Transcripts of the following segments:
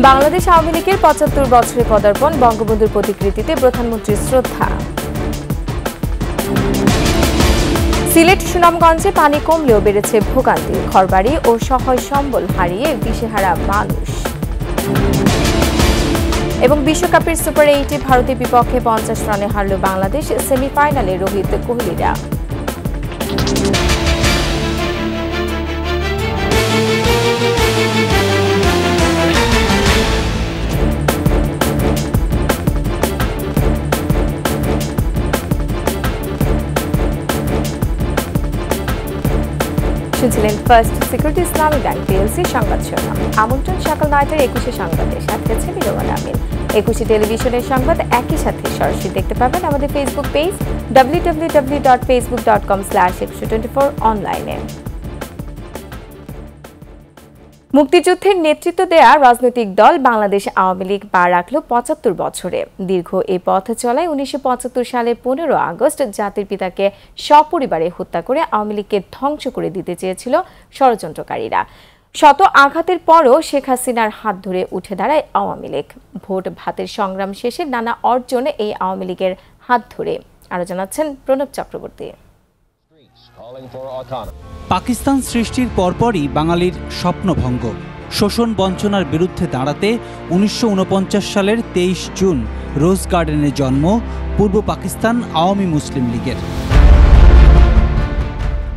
বাংলাদেশ আওয়ামী লীগের ৭৫ বছরে পদার্পণ, বঙ্গবন্ধুর প্রতিকৃতিতে প্রধানমন্ত্রীর শ্রদ্ধা। সিলেট সুনামগঞ্জে পানি কমলেও বেড়েছে ভোগান্তি, ঘরবাড়ি ও সহায় সম্বল হারিয়ে দিশেহারা মানুষ। এবং বিশ্বকাপের সুপার 8-এ ভারতের বিপক্ষে ৫০ রানে হারল বাংলাদেশ, সেমিফাইনালে রোহিত কোহলিরা। শুনছিলেন ফার্স্ট সিকিউরিটি ইসলামী ব্যাংক পিএলসি সংবাদ শিরোনাম। আমন্ত্রণ সকাল ৯টার ২১শে সংবাদে, সাথে আছে নীরবান আমিন। ২১শে টেলিভিশনের সংবাদ একই সাথে সরাসরি দেখতে পাবেন আমাদের ফেসবুক পেজ www.facebook.com/124 অনলাইনে। মুক্তিযুদ্ধের নেতৃত্ব দেয়া রাজনৈতিক দল বাংলাদেশ আওয়ামী লীগ পা রাখল ৭৫ বছরে। দীর্ঘ এই পথ চলায় ১৯৭৫ সালের ১৫ আগস্ট জাতির পিতাকে সপরিবারে হত্যা করে আওয়ামী লীগকে ধ্বংস করে দিতে চেয়েছিল ষড়যন্ত্রকারীরা। শত আঘাতের পরও শেখ হাসিনার হাত ধরে উঠে দাঁড়ায় আওয়ামী লীগ। ভোট ভাতের সংগ্রাম শেষে নানা অর্জনে এই আওয়ামী লীগের হাত ধরে। আরো জানাচ্ছেন প্রণব চক্রবর্তী। পাকিস্তান সৃষ্টির পরপরই বাঙালির স্বপ্নভঙ্গ, শোষণ বঞ্চনার বিরুদ্ধে দাঁড়াতে ১৯৪৯ সালের ২৩ জুন রোজ গার্ডেনে জন্ম পূর্ব পাকিস্তান আওয়ামী মুসলিম লীগের।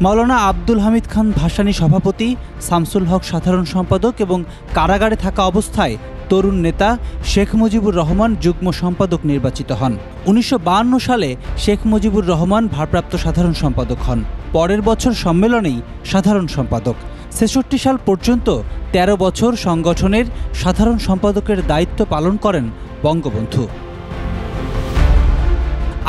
মাওলানা আব্দুল হামিদ খান ভাসানী সভাপতি, শামসুল হক সাধারণ সম্পাদক এবং কারাগারে থাকা অবস্থায় তরুণ নেতা শেখ মুজিবুর রহমান যুগ্ম সম্পাদক নির্বাচিত হন। ১৯৫২ সালে শেখ মুজিবুর রহমান ভারপ্রাপ্ত সাধারণ সম্পাদক হন। পরের বছর সম্মেলনেই সাধারণ সম্পাদক। ৬৬ সাল পর্যন্ত ১৩ বছর সংগঠনের সাধারণ সম্পাদকের দায়িত্ব পালন করেন বঙ্গবন্ধু।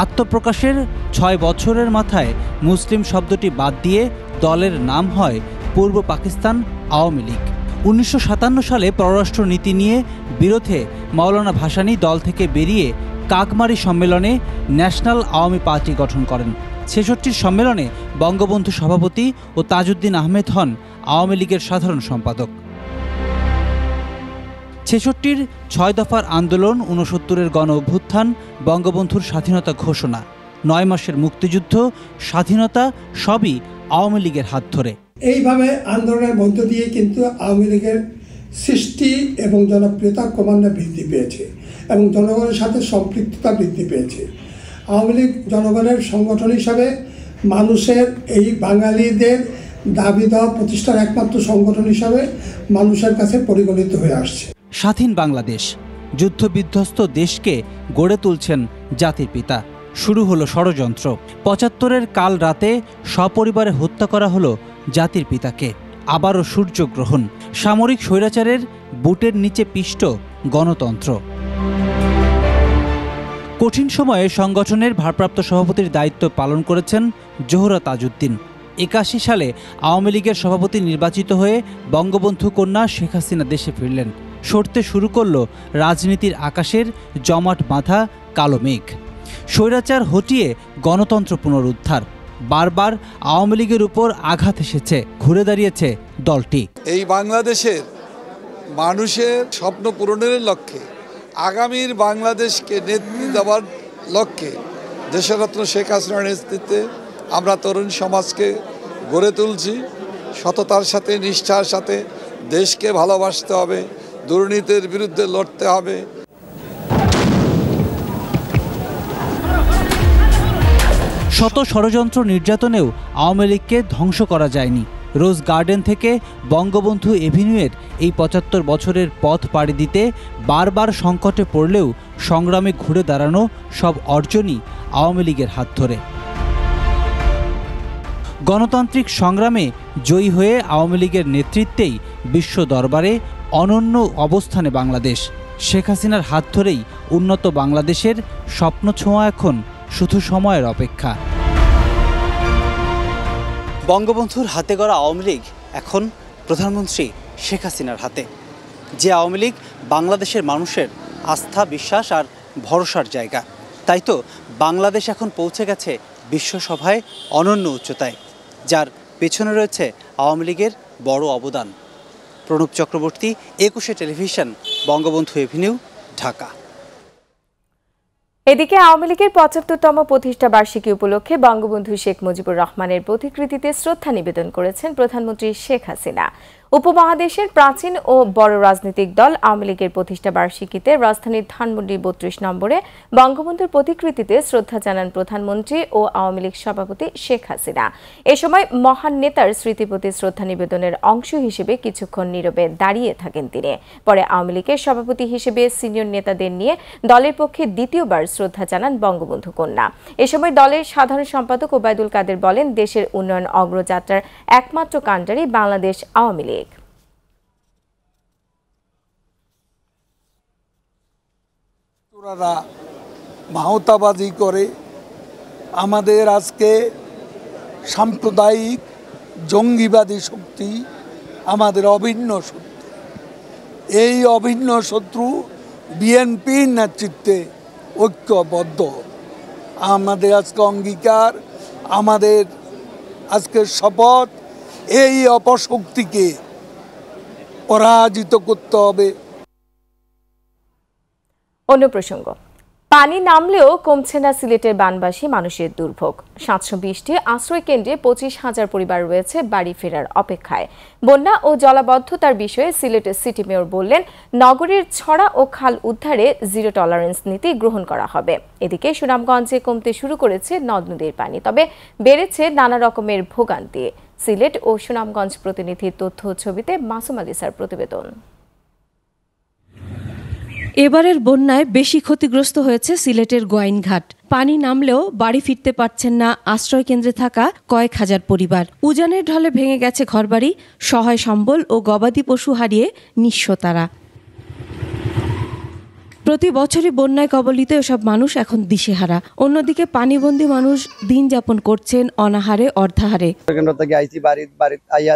আত্মপ্রকাশের ৬ বছরের মাথায় মুসলিম শব্দটি বাদ দিয়ে দলের নাম হয় পূর্ব পাকিস্তান আওয়ামী লীগ। ১৯৫৭ সালে পররাষ্ট্র নীতি নিয়ে বিরোধে মাওলানা ভাসানী দল থেকে বেরিয়ে কাকমারি সম্মেলনে ন্যাশনাল আওয়ামী পার্টি গঠন করেন। ৬৬ সম্মেলনে বঙ্গবন্ধু সভাপতি ও তাজউদ্দিন আহমেদ হন আওয়ামী লীগের সাধারণ সম্পাদক। ৬৬-র ৬ দফার আন্দোলন, ৬৯-এর গণ অভ্যুত্থান, বঙ্গবন্ধুর স্বাধীনতা ঘোষণা, ৯ মাসের মুক্তিযুদ্ধ, স্বাধীনতা সবই আওয়ামী লীগের হাত ধরে। এইভাবে আন্দোলনের মধ্য দিয়ে কিন্তু আওয়ামী লীগের সৃষ্টি এবং জনপ্রিয়তা ক্রমান্বয়ে বৃদ্ধি পেয়েছে এবং জনগণের সাথে সম্পৃক্ততা বৃদ্ধি পেয়েছে। আওয়ামী লীগ জনগণের সংগঠন হিসাবে মানুষের এই বাঙালিদের দাবি দেওয়া প্রতিষ্ঠার একমাত্র সংগঠন হিসাবে মানুষের কাছে পরিগণিত হয়ে আসছে। স্বাধীন বাংলাদেশ, যুদ্ধবিধ্বস্ত দেশকে গড়ে তুলছেন জাতির পিতা। শুরু হলো ষড়যন্ত্র। ৭৫-এর কাল রাতে সপরিবারে হত্যা করা হলো জাতির পিতাকে। আবারও সূর্যগ্রহণ, সামরিক স্বৈরাচারের বুটের নিচে পিষ্ট গণতন্ত্র। কঠিন সময়ে সংগঠনের ভারপ্রাপ্ত সভাপতির দায়িত্ব পালন করেছেন জোহরা তাজউদ্দিন। ৮১ সালে আওয়ামী লীগের সভাপতি নির্বাচিত হয়ে বঙ্গবন্ধু কন্যা শেখ হাসিনা দেশে ফিরলেন। সরতে শুরু করল রাজনীতির আকাশের জমাট বাঁধা কালো মেঘ। স্বৈরাচার হটিয়ে গণতন্ত্র পুনরুদ্ধার। বারবার আওয়ামী লীগের উপর আঘাত এসেছে, ঘুরে দাঁড়িয়েছে দলটি। এই বাংলাদেশের মানুষের স্বপ্ন পূরণের লক্ষ্যে, আগামীর বাংলাদেশকে নেতৃত্ব দেওয়ার লক্ষ্যে দেশরত্ন শেখ হাসিনার নেতৃত্বে আমরা তরুণ সমাজকে গড়ে তুলছি। সততার সাথে, নিষ্ঠার সাথে দেশকে ভালোবাসতে হবে, দুর্নীতির বিরুদ্ধে লড়তে হবে। শত ষড়যন্ত্র নির্যাতনেও আওয়ামী লীগকে ধ্বংস করা যায়নি। রোজ গার্ডেন থেকে বঙ্গবন্ধু এভিনিউয়ের এই ৭৫ বছরের পথ পাড়ি দিতে বারবার সংকটে পড়লেও সংগ্রামে ঘুরে দাঁড়ানো সব অর্জনই আওয়ামী লীগের হাত ধরে। গণতান্ত্রিক সংগ্রামে জয়ী হয়ে আওয়ামী লীগের নেতৃত্বেই বিশ্ব দরবারে অনন্য অবস্থানে বাংলাদেশ। শেখ হাসিনার হাত ধরেই উন্নত বাংলাদেশের স্বপ্ন ছোঁয়া এখন শুধু সময়ের অপেক্ষা। বঙ্গবন্ধুর হাতে গড়া আওয়ামী লীগ এখন প্রধানমন্ত্রী শেখ হাসিনার হাতে। যে আওয়ামী লীগ বাংলাদেশের মানুষের আস্থা, বিশ্বাস আর ভরসার জায়গা। তাই তো বাংলাদেশ এখন পৌঁছে গেছে বিশ্বসভায় অনন্য উচ্চতায়, যার পেছনে রয়েছে আওয়ামী লীগের বড় অবদান। প্রণব চক্রবর্তী, ২১শে টেলিভিশন, বঙ্গবন্ধু এভিনিউ, ঢাকা। এদিকে আওয়ামী লীগের ৭৫তম প্রতিষ্ঠা বার্ষিকী উপলক্ষে বঙ্গবন্ধু শেখ মুজিবুর রহমানের প্রতিকৃতিতে শ্রদ্ধা নিবেদন করেছেন প্রধানমন্ত্রী শেখ হাসিনা। উপমহাদেশের প্রাচীন ও বড় রাজনৈতিক দল আওয়ামী লীগের প্রতিষ্ঠা বার্ষিকীতে রাজধানীর ধানমন্ডি ৩২ নম্বরে বঙ্গবন্ধুর প্রতিকৃতিতে শ্রদ্ধা জানান প্রধানমন্ত্রী ও আওয়ামী লীগ সভাপতি শেখ হাসিনা। এ সময় মহান নেতার স্মৃতির প্রতি শ্রদ্ধা নিবেদনের অংশ হিসেবে কিছুক্ষণ নীরবে দাঁড়িয়ে থাকেন তিনি। পরে আওয়ামী লীগের সভাপতি হিসেবে সিনিয়র নেতাদের নিয়ে দলের পক্ষে দ্বিতীয়বার শ্রদ্ধা জানান বঙ্গবন্ধু কন্যা। এ সময় দলের সাধারণ সম্পাদক ওবায়দুল কাদের বলেন, দেশের উন্নয়ন অগ্রযাত্রার একমাত্র কাণ্ডারি বাংলাদেশ আওয়ামী লীগ। মাহতাবাজি করে আমাদের আজকে সাম্প্রদায়িক জঙ্গিবাদী শক্তি আমাদের অভিন্ন শত্রু। এই অভিন্ন শত্রু বিএনপির নেতৃত্বে ঐক্যবদ্ধ। আমাদের আজকে অঙ্গীকার, আমাদের আজকের শপথ, এই অপশক্তিকে পরাজিত করতে হবে। অন্য প্রসঙ্গ, পানি নামলেও কমছে না সিলেটের বানবাসী মানুষের দুর্ভোগ। ৭২০টি আশ্রয় কেন্দ্রে ২৫,০০০ পরিবার রয়েছে বাড়ি ফেরার অপেক্ষায়। বন্যা ও জলাবদ্ধতার বিষয়ে সিলেটের সিটি মেয়র বললেন, নগরীর ছড়া ও খাল উদ্ধারে জিরো টলারেন্স নীতি গ্রহণ করা হবে। এদিকে সুনামগঞ্জে কমতে শুরু করেছে নদ নদীর পানি, তবে বেড়েছে নানা রকমের ভোগান্তি। সিলেট ও সুনামগঞ্জ প্রতিনিধির তথ্য ছবিতে মাসুম আলিসার প্রতিবেদন। এবারের বন্যায় বেশি ক্ষতিগ্রস্ত হয়েছে সিলেটের গোয়াইনঘাট। পানি নামলেও বাড়ি ফিরতে পারছেন না আশ্রয় কেন্দ্রে থাকা কয়েক হাজার পরিবার। উজানের ঢলে ভেঙে গেছে ঘরবাড়ি, সহায় সম্বল ও গবাদি পশু হারিয়ে নিঃস্ব তারা। প্রতি বছরই বন্যায় কবলিত এসব মানুষ এখন দিশেহারা। অন্যদিকে পানিবন্দী মানুষ দিন যাপন করছেন অনাহারে অর্ধাহারে। কেন্দ্র থেকে আইসি বাড়ির আইয়া,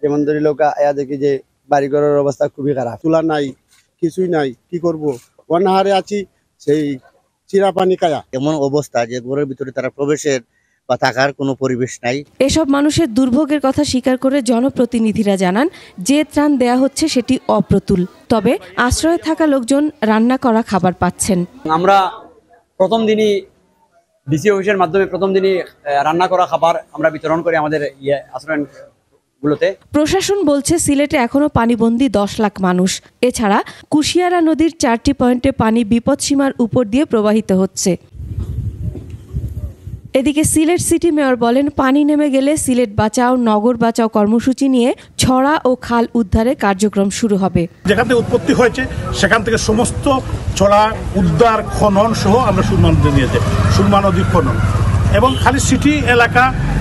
যেমন ধরি লোক আয়া দেখি যে বাড়িঘরের অবস্থা খুবই খারাপ, চুলা নাই, কিছুই নাই, কি করব, অনাহারে আছি, সেই চিরা পানি খায়া। এমন অবস্থা যে ঘরের ভিতরে তারা প্রবেশের বা থাকার কোনো পরিবেশ নাই। এসব মানুষের দুর্ভোগের কথা স্বীকার করে জনপ্রতিনিধিরা জানান, যে ত্রাণ দেয়া হচ্ছে সেটি অপ্রতুল। তবে আশ্রয়ে থাকা লোকজন রান্না করা খাবার পাচ্ছেন। আমরা প্রথম দিনই ডিসি অফিসের মাধ্যমে রান্না করা খাবার আমরা বিতরণ করি আমাদের আশ্রয় গুলোতে। প্রশাসন বলছে সিলেটে এখনো পানিবন্দী ১০ লাখ মানুষ। এছাড়া কুশিয়ারা নদীর ৪টি পয়েন্টে পানি বিপদসীমার উপর দিয়ে প্রবাহিত হচ্ছে। এদিকে সিলেট সিটি মেয়র বলেন, পানি নেমে গেলে সিলেট বাঁচাও নগর বাঁচাও কর্মসূচি নিয়ে ছড়া ও খাল উদ্ধারে কার্যক্রম শুরু হবে। যেখান থেকে উৎপত্তি হয়েছে সেখান থেকে সমস্ত ছড়া উদ্ধার খনন সহ আমরা সুরমা নদী নিয়ে যাই, সুরমা নদীর খনন। এবং খালি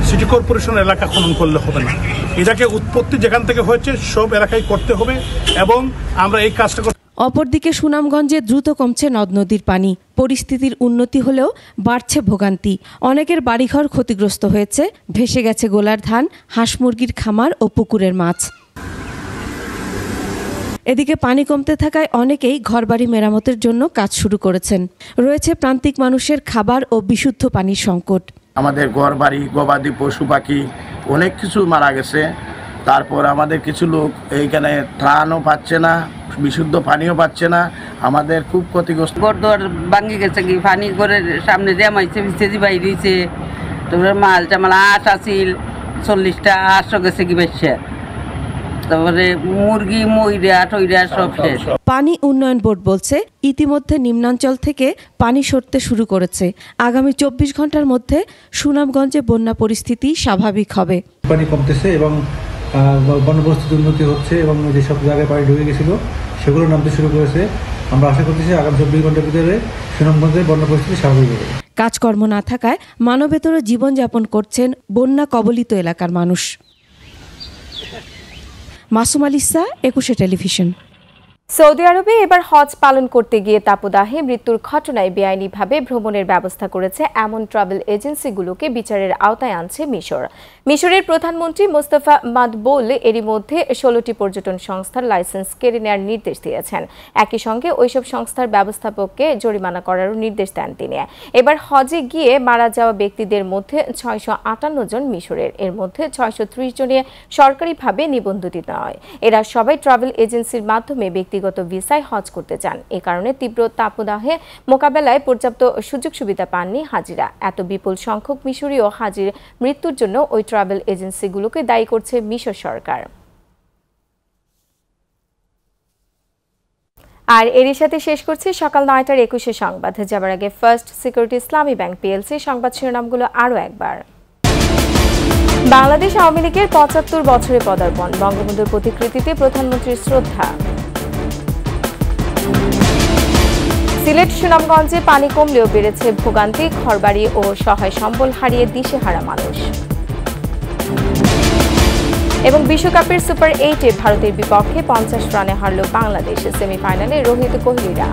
সিটি কর্পোরেশন এলাকা খনন করলে হবে না, এটাকে উৎপত্তি যেখান থেকে হয়েছে সব এলাকায় করতে হবে এবং আমরা এই কাজটা। অপরদিকে সুনামগঞ্জে দ্রুত কমছে নদ নদীর পানি। পরিস্থিতির উন্নতি হলেও বাড়ছে ভোগান্তি। অনেকের বাড়িঘর ক্ষতিগ্রস্ত হয়েছে, ভেসে গেছে গোলার ধান, হাঁস মুরগির খামার ও পুকুরের মাছ। এদিকে পানি কমতে থাকায় অনেকেই ঘরবাড়ি মেরামতের জন্য কাজ শুরু করেছেন। রয়েছে প্রান্তিক মানুষের খাবার ও বিশুদ্ধ পানির সংকট। আমাদের ঘরবাড়ি, গবাদি পশু পাখি অনেক কিছু মারা গেছে। তারপর আমাদের কিছু লোক এইখানে ত্রাণও পাচ্ছে না, বিশুদ্ধ পানিও পাচ্ছে না। আমাদের খুব ক্ষতিগ্রস্ত। ঘর ভাঙি গেছে, কি পানি ঘরের সামনে জ্যামাইছে, ভিজে বাইরেছে। তারপরে মাল আঁশ আসিল 40টা আঁশও গেছে কি বেশি। তারপরে মুরগি মইরা টইরা সব শেষ। পানি উন্নয়ন বোর্ড বলছে, ইতিমধ্যে নিম্নাঞ্চল থেকে পানি সরতে শুরু করেছে। আগামী 24 ঘন্টার মধ্যে সুনামগঞ্জে বন্যা পরিস্থিতি স্বাভাবিক হবে। পানি কমতেছে এবং বন্যা পরিস্থিতি উন্নতি হচ্ছে এবং যেসব জায়গায় পানি ঢুকে গেছিল সেগুলো নামতে শুরু করেছে। আমরা আশা করতেছি আগামী 24 ঘন্টার ভিতরে সুনামগঞ্জের বন্যা পরিস্থিতি স্বাভাবিক হবে। কাজকর্ম না থাকায় মানবেতর জীবনযাপন করছেন বন্যা কবলিত এলাকার মানুষ। মাসুম আলিসা, 21 টেলিভিশন। সৌদি আরবে এবার হজ পালন করতে গিয়ে তাপদাহে মৃত্যুর ঘটনায় বেআইনিভাবে ভ্রমণের ব্যবস্থা করেছে এমন ট্রাভেল এজেন্সিগুলোকে বিচারের আওতায় আনছে মিশর। মিশরের প্রধানমন্ত্রী মোস্তফা মাদবুল এরই মধ্যে 16টি পর্যটন সংস্থার লাইসেন্স কেড়ে নেওয়ার নির্দেশ দিয়েছেন। একই সঙ্গে ওইসব সংস্থার ব্যবস্থাপককে জরিমানা করারও নির্দেশ দেন তিনি। এবার হজে গিয়ে মারা যাওয়া ব্যক্তিদের মধ্যে 658 জন মিশরের, এর মধ্যে 630 জনে সরকারিভাবে নিবন্ধিত নয়। এরা সবাই ট্রাভেল এজেন্সির মাধ্যমে ব্যক্তি ব্যক্তিগত ভিসায় হজ করতে চান। এ কারণে তীব্র তাপদাহে মোকাবেলায় পর্যাপ্ত সুযোগ সুবিধা পাননি হাজিরা। এত বিপুল সংখ্যক মিশরীয় হাজির মৃত্যুর জন্য ওই ট্রাভেল এজেন্সিগুলোকে দায়ী করছে মিশর সরকার। আর এরই সাথে শেষ করছি সকাল 9টার 21 সংবাদ। যাবার আগে ফার্স্ট সিকিউরিটি ইসলামী ব্যাংক পিএলসি সংবাদ শিরোনামগুলো আরও একবার। বাংলাদেশ আওয়ামী লীগের ৭৫ বছরে পদার্পণ, বঙ্গবন্ধুর প্রতিকৃতিতে প্রধানমন্ত্রীর শ্রদ্ধা। সিলেট সুনামগঞ্জে পানি কমলেও বেড়েছে ভোগান্তি, ঘরবাড়ি ও সহায় সম্বল হারিয়ে দিশেহারা মানুষ। এবং বিশ্বকাপের সুপার 8-এ ভারতের বিপক্ষে 50 রানে হারল বাংলাদেশ, সেমিফাইনালে রোহিত কোহলিরা।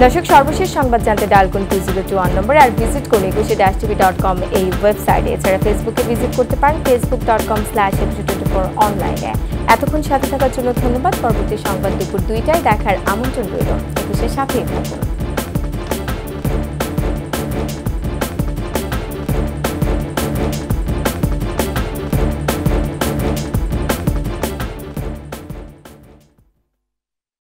দর্শক, সর্বশেষ সংবাদ জানতে ডায়াল করুন 2021 নম্বরে আর ভিজিট করুন 21-tv.com এই ওয়েবসাইটে। এছাড়া ফেসবুকে ভিজিট করতে পারেন facebook.com/episode24 অনলাইনে। এতক্ষণ সাথে থাকার জন্য ধন্যবাদ। পরবর্তী সংবাদ দুপুর 2টায় দেখার আমন্ত্রণ রইল। 21-এর সাথেই থাকুন।